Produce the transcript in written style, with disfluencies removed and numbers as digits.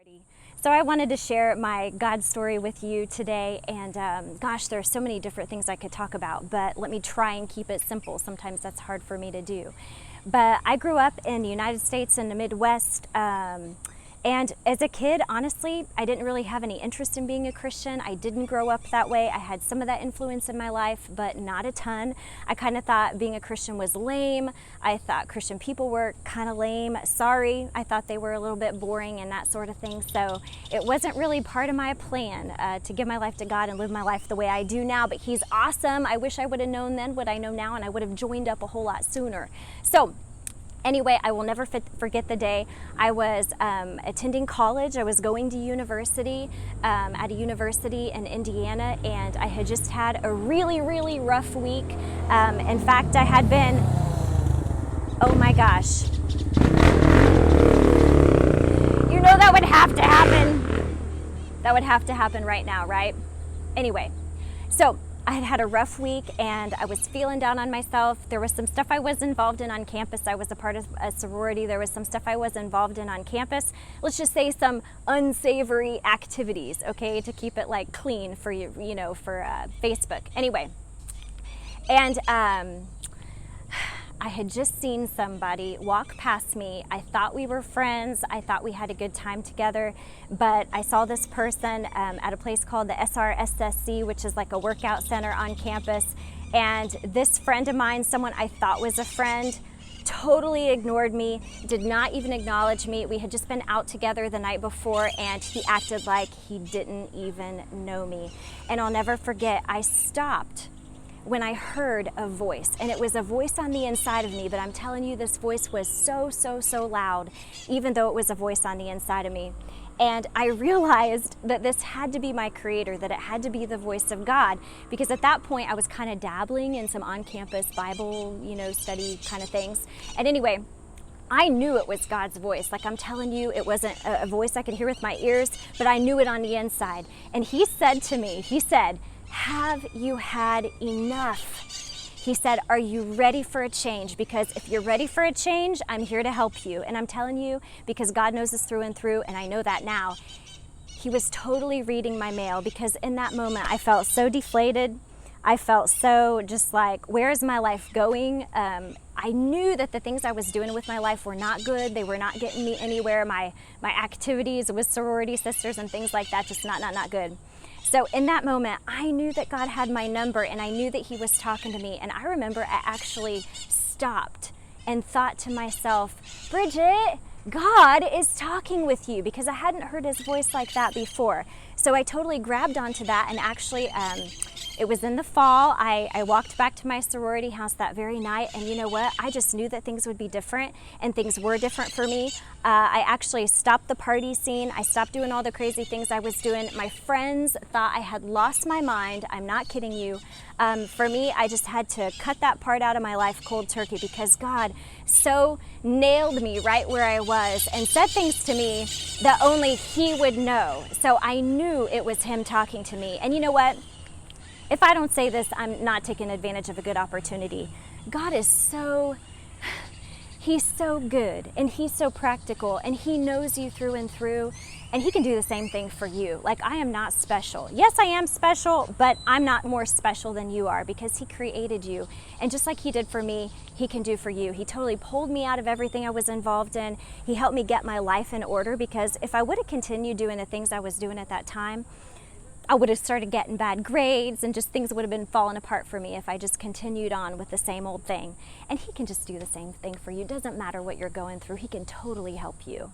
everybody. So I wanted to share my God story with you today, and gosh, there are so many different things I could talk about, but let me try and keep it simple. Sometimes that's hard for me to do. But I grew up in the United States in the Midwest, and as a kid, honestly, I didn't really have any interest in being a Christian. I didn't grow up that way. I had some of that influence in my life, but not a ton. I kind of thought being a Christian was lame. I thought Christian people were kind of lame. Sorry, I thought they were a little bit boring and that sort of thing. So it wasn't really part of my plan to give my life to God and live my life the way I do now, but He's awesome. I wish I would have known then what I know now, and I would have joined up a whole lot sooner. So anyway, I will never forget the day I was attending college. I was going to university at a university in Indiana, and I had just had a really, really rough week. In fact, I had been, oh my gosh. You know that would have to happen. That would have to happen right now, right? Anyway, so I had had a rough week and I was feeling down on myself. There was some stuff I was involved in on campus. I was a part of a sorority. There was some stuff I was involved in on campus. Let's just say some unsavory activities, okay, to keep it like clean for you, for Facebook. Anyway, and I had just seen somebody walk past me. I thought we were friends. I thought we had a good time together, but I saw this person at a place called the SRSSC, which is like a workout center on campus. And this friend of mine, someone I thought was a friend, totally ignored me, did not even acknowledge me. We had just been out together the night before, and he acted like he didn't even know me. And I'll never forget, I stopped when I heard a voice, and it was a voice on the inside of me, but I'm telling you, this voice was so loud, even though it was a voice on the inside of me. And I realized that this had to be my Creator, that it had to be the voice of God, because at that point I was kind of dabbling in some on-campus Bible, study kind of things. And anyway, I knew it was God's voice. Like I'm telling you, it wasn't a voice I could hear with my ears, but I knew it on the inside. And He said to me, He said, "Have you had enough?" He said, "Are you ready for a change? Because if you're ready for a change, I'm here to help you." And I'm telling you, because God knows us through and through, and I know that now, He was totally reading my mail, because in that moment I felt so deflated. I felt so just like, where is my life going? I knew that the things I was doing with my life were not good. They were not getting me anywhere. My activities with sorority sisters and things like that, just not good. So in that moment, I knew that God had my number, and I knew that He was talking to me. And I remember I actually stopped and thought to myself, Brigit, God is talking with you, because I hadn't heard His voice like that before. So I totally grabbed onto that, and actually, it was in the fall. I walked back to my sorority house that very night, and you know what? I just knew that things would be different, and things were different for me. I actually stopped the party scene. I stopped doing all the crazy things I was doing. My friends thought I had lost my mind. I'm not kidding you. For me, I just had to cut that part out of my life cold turkey, because God so nailed me right where I was and said things to me that only He would know. So I knew it was Him talking to me. And you know what? If I don't say this, I'm not taking advantage of a good opportunity. God is He's so good, and He's so practical, and He knows you through and through, and He can do the same thing for you. Like, I am not special. Yes, I am special, but I'm not more special than you are, because He created you. And just like He did for me, He can do for you. He totally pulled me out of everything I was involved in. He helped me get my life in order, because if I would have continued doing the things I was doing at that time, I would have started getting bad grades, and just things would have been falling apart for me if I just continued on with the same old thing. And He can just do the same thing for you. It doesn't matter what you're going through. He can totally help you.